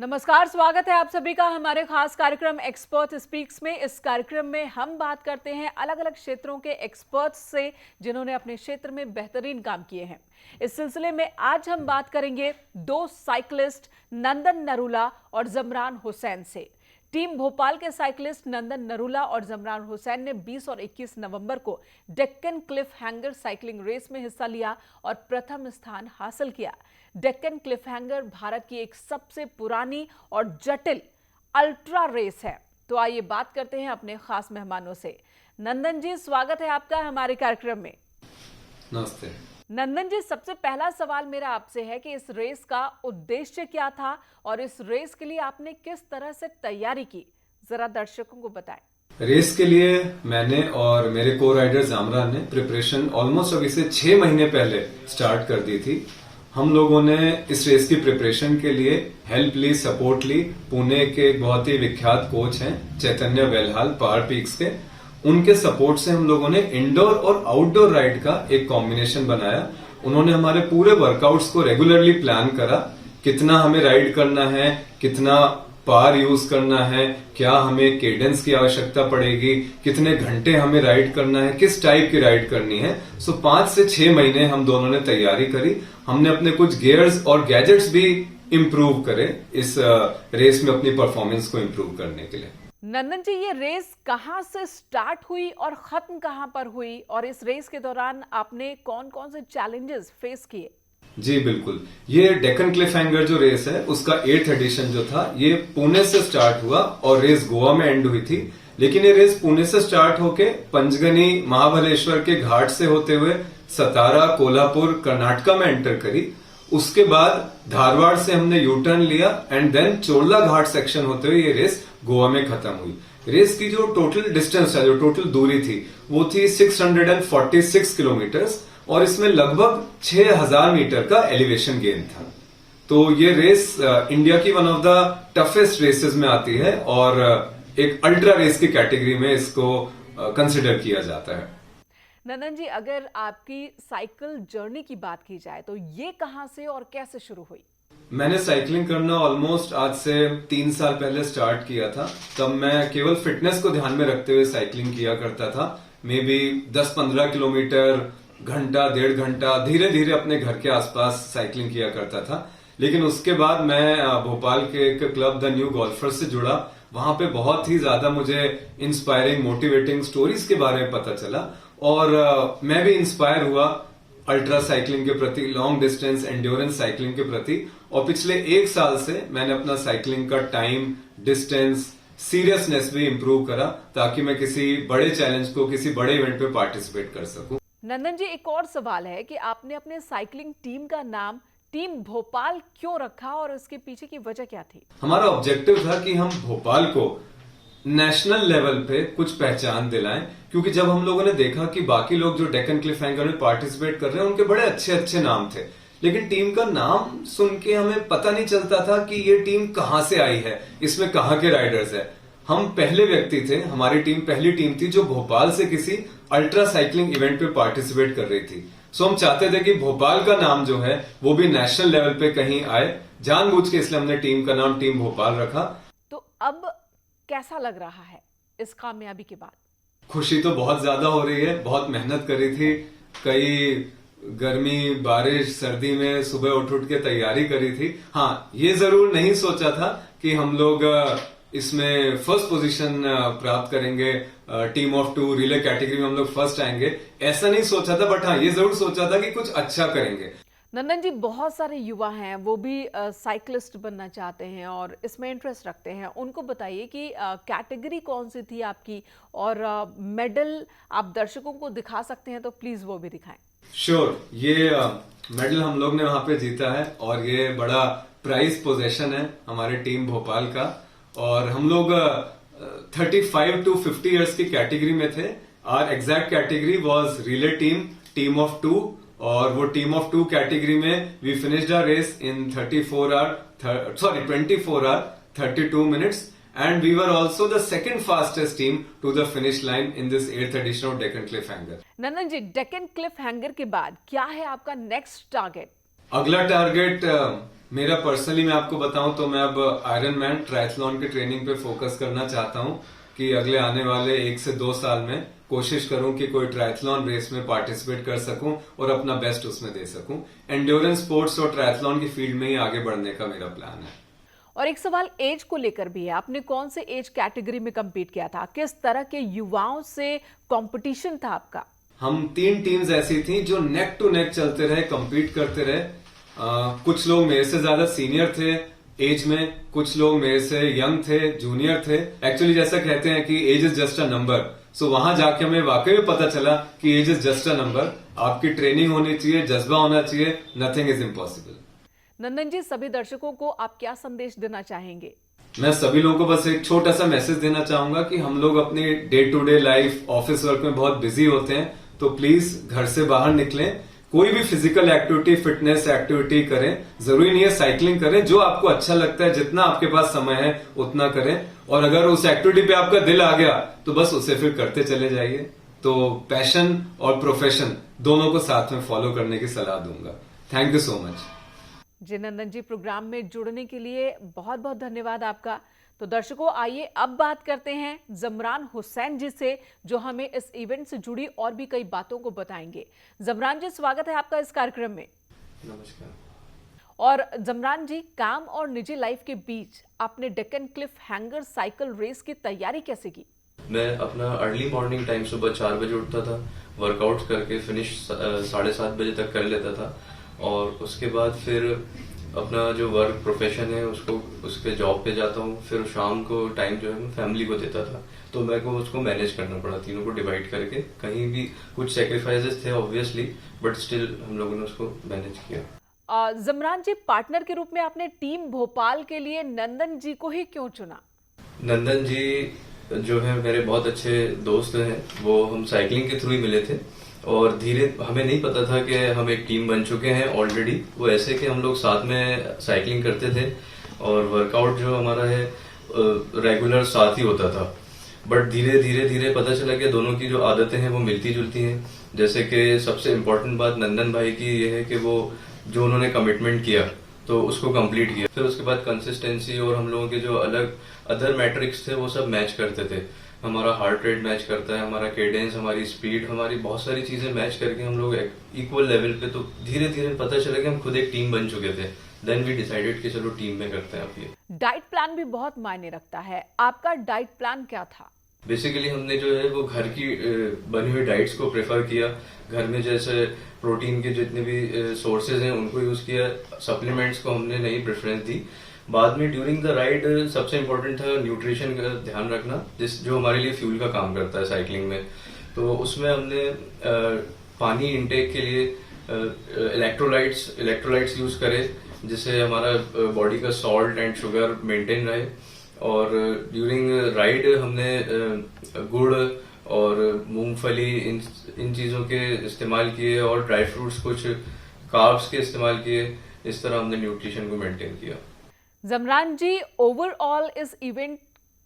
नमस्कार, स्वागत है आप सभी का हमारे खास कार्यक्रम एक्सपर्ट स्पीक्स में। इस कार्यक्रम में हम बात करते हैं अलग अलग क्षेत्रों के एक्सपर्ट्स से जिन्होंने अपने क्षेत्र में बेहतरीन काम किए हैं। इस सिलसिले में आज हम बात करेंगे दो साइकिलिस्ट नंदन नरूला और जमरान हुसैन से। टीम भोपाल के साइकिलिस्ट नंदन नरूला और जमरान हुसैन ने 20 और 21 नवंबर को Deccan Cliff Hanger cycling race में हिस्सा लिया और प्रथम स्थान हासिल किया। डेक्कन क्लिफ हैंगर भारत की एक सबसे पुरानी और जटिल अल्ट्रा रेस है। तो आइए बात करते हैं अपने खास मेहमानों से। नंदन जी, स्वागत है आपका हमारे कार्यक्रम में। नमस्ते नंदन जी, सबसे पहला सवाल मेरा आपसे है कि इस रेस का उद्देश्य क्या था और इस रेस के लिए आपने किस तरह से तैयारी की, जरा दर्शकों को बताएं। रेस के लिए मैंने और मेरे को राइडर जामरान ने प्रिपरेशन ऑलमोस्ट अभी से 6 महीने पहले स्टार्ट कर दी थी। हम लोगों ने इस रेस की प्रिपरेशन के लिए हेल्प ली, सपोर्ट ली। पुणे के एक बहुत ही विख्यात कोच हैं चैतन्य वेलहाल, पहाड़ पीक्स के, उनके सपोर्ट से हम लोगों ने इंडोर और आउटडोर राइड का एक कॉम्बिनेशन बनाया। उन्होंने हमारे पूरे वर्कआउट्स को रेगुलरली प्लान करा, कितना हमें राइड करना है, कितना पार यूज करना है, क्या हमें केडेंस की आवश्यकता पड़ेगी, कितने घंटे हमें राइड करना है, किस टाइप की राइड करनी है। सो 5 से 6 महीने हम दोनों ने तैयारी करी। हमने अपने कुछ गियर्स और गैजेट्स भी इम्प्रूव करे इस रेस में अपनी परफॉर्मेंस को इम्प्रूव करने के लिए। नंदन जी, ये रेस कहां से स्टार्ट हुई और खत्म कहां पर हुई, और इस रेस के दौरान आपने कौन कौन से चैलेंजेस फेस किए? जी बिल्कुल, ये डेक्कन क्लिफ हैंगर जो रेस है उसका 8th एडिशन जो था ये पुणे से स्टार्ट हुआ और रेस गोवा में एंड हुई थी। लेकिन ये रेस पुणे से स्टार्ट होके पंचगनी महाबलेश्वर के घाट से होते हुए सतारा, कोल्हापुर, कर्नाटका में एंटर करी। उसके बाद धारवाड़ से हमने यू टर्न लिया and then Chorla Ghat section होते हुए ये रेस गोवा में खत्म हुई। रेस की जो टोटल डिस्टेंस है, जो टोटल दूरी थी, वो थी 646 किलोमीटर्स और इसमें लगभग 6000 मीटर का एलिवेशन गेन था। तो ये रेस इंडिया की one of the toughest races में आती है और एक अल्ट्रा रेस की कैटेगरी में इसको कंसिडर किया जाता है। नंदन जी, अगर आपकी साइकिल जर्नी की बात की जाए तो ये कहां से और कैसे शुरू हुई? मैंने साइकिलिंग करना ऑलमोस्ट आज से 3 साल पहले स्टार्ट किया था। तब मैं केवल फिटनेस को ध्यान में रखते हुए साइकिलिंग किया करता था। मे बी 10-15 किलोमीटर, घंटा, 1.5 घंटा, धीरे धीरे अपने घर के आसपास साइकिलिंग किया करता था। लेकिन उसके बाद मैं भोपाल के एक क्लब द न्यू गोल्फर्स से जुड़ा। वहां पे बहुत ही ज्यादा मुझे इंस्पायरिंग, मोटिवेटिंग स्टोरीज के बारे में पता चला और मैं भी इंस्पायर हुआ अल्ट्रा साइकिलिंग के प्रति, लॉन्ग डिस्टेंस एंड्योरेंस साइकिलिंग के प्रति। और पिछले 1 साल से मैंने अपना साइकिलिंग का टाइम, डिस्टेंस, सीरियसनेस भी इंप्रूव करा ताकि मैं किसी बड़े चैलेंज को, किसी बड़े इवेंट पे पार्टिसिपेट कर सकूं। नंदन जी, एक और सवाल है कि आपने अपने साइकिलिंग टीम का नाम टीम भोपाल क्यों रखा और उसके पीछे की वजह क्या थी? हमारा ऑब्जेक्टिव था कि हम भोपाल को नेशनल लेवल पे कुछ पहचान दिलाएं, क्योंकि जब हम लोगों ने देखा कि बाकी लोग जो डेक्कन क्लिफ हैंगर में पार्टिसिपेट कर रहे हैं उनके बड़े अच्छे अच्छे नाम थे, लेकिन टीम का नाम सुन के हमें पता नहीं चलता था कि ये टीम कहां से आई है, इसमें कहां के राइडर्स है। हम पहले व्यक्ति थे, हमारी टीम पहली टीम थी जो भोपाल से किसी अल्ट्रा साइकिलिंग इवेंट पे पार्टिसिपेट कर रही थी। सो हम चाहते थे कि भोपाल का नाम जो है वो भी नेशनल लेवल पे कहीं आए, जानबूझ के इसलिए हमने टीम का नाम टीम भोपाल रखा। तो अब कैसा लग रहा है इस कामयाबी के बाद? खुशी तो बहुत ज्यादा हो रही है। बहुत मेहनत करी थी, कई गर्मी, बारिश, सर्दी में सुबह उठ के तैयारी करी थी। हाँ, ये जरूर नहीं सोचा था कि हम लोग इसमें फर्स्ट पोजीशन प्राप्त करेंगे, टीम ऑफ 2 रिले कैटेगरी में हम लोग फर्स्ट आएंगे, ऐसा नहीं सोचा था। बट हाँ, ये जरूर सोचा था कि कुछ अच्छा करेंगे। नंदन जी, बहुत सारे युवा हैं, वो भी साइकिलिस्ट बनना चाहते हैं और इसमें इंटरेस्ट रखते हैं। उनको बताइए कि कैटेगरी कौन सी थी आपकी और मेडल आप दर्शकों को दिखा सकते हैं तो प्लीज वो भी दिखाएं। श्योर, ये मेडल हम लोग ने वहां पे जीता है और ये बड़ा प्राइज पोजेशन है हमारे टीम भोपाल का। और हम लोग 35 to 50 इयर्स की कैटेगरी में थे। Our exact category was relay team of 2, और वो टीम ऑफ 2 कैटेगरी में we finished our race in 24 hour 32 minutes and we were also the second fastest team to the finish line in this 8th edition of Deccan Cliff Hanger. Nandan ji, Deccan Cliff Hanger के बाद क्या है आपका next target? अगला target मेरा personally मैं आपको बताऊं तो मैं अब आयरन मैन ट्रायथलॉन की ट्रेनिंग पे फोकस करना चाहता हूं कि अगले आने वाले 1 से 2 साल में कोशिश करूं कि कोई ट्रायथलॉन रेस में पार्टिसिपेट कर सकूं और अपना बेस्ट उसमें दे सकूं। एंड्योरेंस स्पोर्ट्स और ट्रायथलॉन की फील्ड में ही आगे बढ़ने का मेरा प्लान है। और एक सवाल एज को लेकर भी है, आपने कौन से एज कैटेगरी में compete किया था, किस तरह के युवाओं से कंपटीशन था आपका? हम 3 टीम्स ऐसी थी जो नेक टू नेक चलते रहे, compete करते रहे। कुछ लोग मेरे से ज्यादा सीनियर थे एज में, कुछ लोग मेरे से यंग थे, जूनियर थे। एक्चुअली जैसा कहते हैं कि age is just a number, so वहां जाके हमें वाकई में पता चला कि age is just a number. आपकी ट्रेनिंग होनी चाहिए, जज्बा होना चाहिए, nothing is impossible. Nandan ji, सभी दर्शकों को आप क्या संदेश देना चाहेंगे? मैं सभी लोगों को बस एक छोटा सा मैसेज देना चाहूंगा कि हम लोग अपनी day to day life, office work में बहुत बिजी होते हैं, तो प्लीज घर से बाहर निकलें, कोई भी फिजिकल एक्टिविटी, फिटनेस एक्टिविटी करें। जरूरी नहीं है साइकिलिंग करें, जो आपको अच्छा लगता है, जितना आपके पास समय है उतना करें। और अगर उस एक्टिविटी पे आपका दिल आ गया तो बस उसे फिर करते चले जाइए। तो पैशन और प्रोफेशन दोनों को साथ में फॉलो करने की सलाह दूंगा। Thank you so much. जी नंदन जी, प्रोग्राम में जुड़ने के लिए बहुत बहुत धन्यवाद आपका। तो दर्शकों, आइए अब बात करते हैं जमरान हुसैन जी से, जो हमें इस इवेंट से जुड़ी और भी कई बातों को बताएंगे। जमरान जी, स्वागत है आपका इस कार्यक्रम में। नमस्कार। और जमरान जी, काम और निजी लाइफ के बीच आपने Deccan Cliff Hanger cycle race की तैयारी कैसे की? मैं अपना अर्ली मॉर्निंग टाइम सुबह 4 बजे उठता था, वर्कआउट करके फिनिश 7:30 बजे तक कर लेता था, और उसके बाद फिर अपना जो वर्क प्रोफेशन है उसको, उसके जॉब पे जाता हूँ। फिर शाम को टाइम जो है मैं फैमिली को देता था, तो मेरे को उसको मैनेज करना पड़ा, तीनों को डिवाइड करके। कहीं भी कुछ सेक्रीफाइसेस थे ऑब्वियसली, बट स्टिल हम लोगों ने उसको मैनेज किया। जमरान जी, पार्टनर के रूप में आपने टीम भोपाल के लिए नंदन जी को ही क्यों चुना? नंदन जी जो है मेरे बहुत अच्छे दोस्त हैं, वो हम साइकिलिंग के थ्रू ही मिले थे, और धीरे हमें नहीं पता था कि हम एक टीम बन चुके हैं ऑलरेडी। वो ऐसे कि हम लोग साथ में साइकिलिंग करते थे और वर्कआउट जो हमारा है रेगुलर साथ ही होता था। बट धीरे धीरे धीरे पता चला कि दोनों की जो आदतें हैं वो मिलती जुलती हैं। जैसे कि सबसे इम्पोर्टेंट बात नंदन भाई की ये है कि वो जो उन्होंने कमिटमेंट किया तो उसको कंप्लीट किया। फिर उसके बाद कंसिस्टेंसी और हम लोगों के जो अलग अदर मैट्रिक्स थे वो सब मैच करते थे। हमारा हार्ट रेट मैच करता है, हमारा केडेंस, हमारी स्पीड, हमारी बहुत सारी चीजें मैच करके हम लोग इक्वल लेवल पे। तो धीरे धीरे पता चला कि हम खुद एक टीम बन चुके थे। देन वी डिसाइडेड कि चलो टीम में करते हैं अब ये। डाइट प्लान भी बहुत मायने रखता है, आपका डाइट प्लान क्या था? बेसिकली हमने जो है वो घर की बनी हुई डाइट्स को प्रेफर किया। घर में जैसे प्रोटीन के जितने भी सोर्सेज हैं उनको यूज किया, सप्लीमेंट्स को हमने नहीं प्रेफरेंस दी। बाद में ड्यूरिंग द राइड सबसे इम्पोर्टेंट था न्यूट्रिशन का ध्यान रखना, जो हमारे लिए फ्यूल का काम करता है साइकिलिंग में। तो उसमें हमने पानी इनटेक के लिए इलेक्ट्रोलाइट्स यूज करे, जिससे हमारा बॉडी का सॉल्ट एंड शुगर मेंटेन रहे। और ड्यूरिंग राइड हमने गुड़ और मूंगफली इन चीजों के इस्तेमाल किए, और ड्राई फ्रूट्स कुछ कार्ब्स के इस्तेमाल किए। इस तरह हमने न्यूट्रिशन को मेंटेन किया। जमरान जी, ओवरऑल इस इवेंट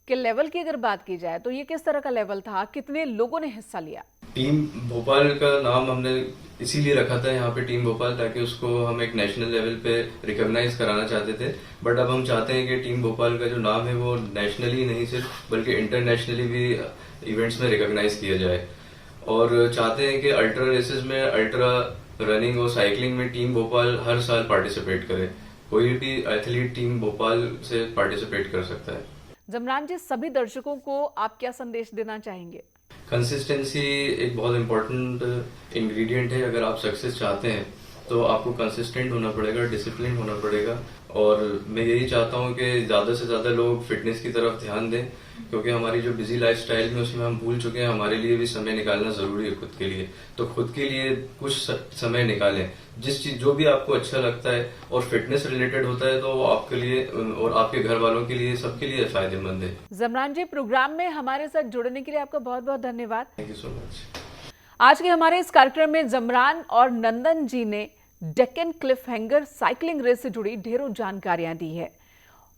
के लेवल की अगर बात की जाए तो ये किस तरह का लेवल था, कितने लोगों ने हिस्सा लिया? टीम भोपाल का नाम हमने इसीलिए रखा था यहाँ पे टीम भोपाल, ताकि उसको हम एक नेशनल लेवल पे रिकॉग्नाइज कराना चाहते थे। बट अब हम चाहते हैं कि टीम भोपाल का जो नाम है वो नेशनली नहीं सिर्फ बल्कि इंटरनेशनली भी इवेंट्स में रिकॉग्नाइज किया जाए। और चाहते हैं कि अल्ट्रा रेसेस में, अल्ट्रा रनिंग और साइकिलिंग में टीम भोपाल हर साल पार्टिसिपेट करे। कोई भी एथलीट टीम भोपाल से पार्टिसिपेट कर सकता है। जमरान जी, सभी दर्शकों को आप क्या संदेश देना चाहेंगे? कंसिस्टेंसी एक बहुत इंपॉर्टेंट इंग्रेडिएंट है। अगर आप सक्सेस चाहते हैं तो आपको कंसिस्टेंट होना पड़ेगा, डिसिप्लिन होना पड़ेगा। और मैं यही चाहता हूं कि ज्यादा से ज्यादा लोग फिटनेस की तरफ ध्यान दें, क्योंकि हमारी जो बिजी लाइफस्टाइल में उसमें हम भूल चुके हैं। हमारे लिए भी समय निकालना जरूरी है खुद के लिए। तो खुद के लिए कुछ समय निकालें, जिस चीज जो भी आपको अच्छा लगता है और फिटनेस रिलेटेड होता है तो वो आपके लिए और आपके घर वालों के लिए, सबके लिए फायदेमंद है। जमरान जी, प्रोग्राम में हमारे साथ जुड़ने के लिए आपका बहुत बहुत धन्यवाद। Thank you so much. आज के हमारे इस कार्यक्रम में जमरान और नंदन जी ने Deccan Cliff Hanger cycling race से जुड़ी ढेरों जानकारियां दी है।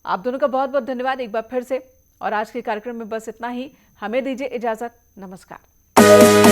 आप दोनों का बहुत बहुत धन्यवाद एक बार फिर से। और आज के कार्यक्रम में बस इतना ही। हमें दीजिए इजाजत। नमस्कार।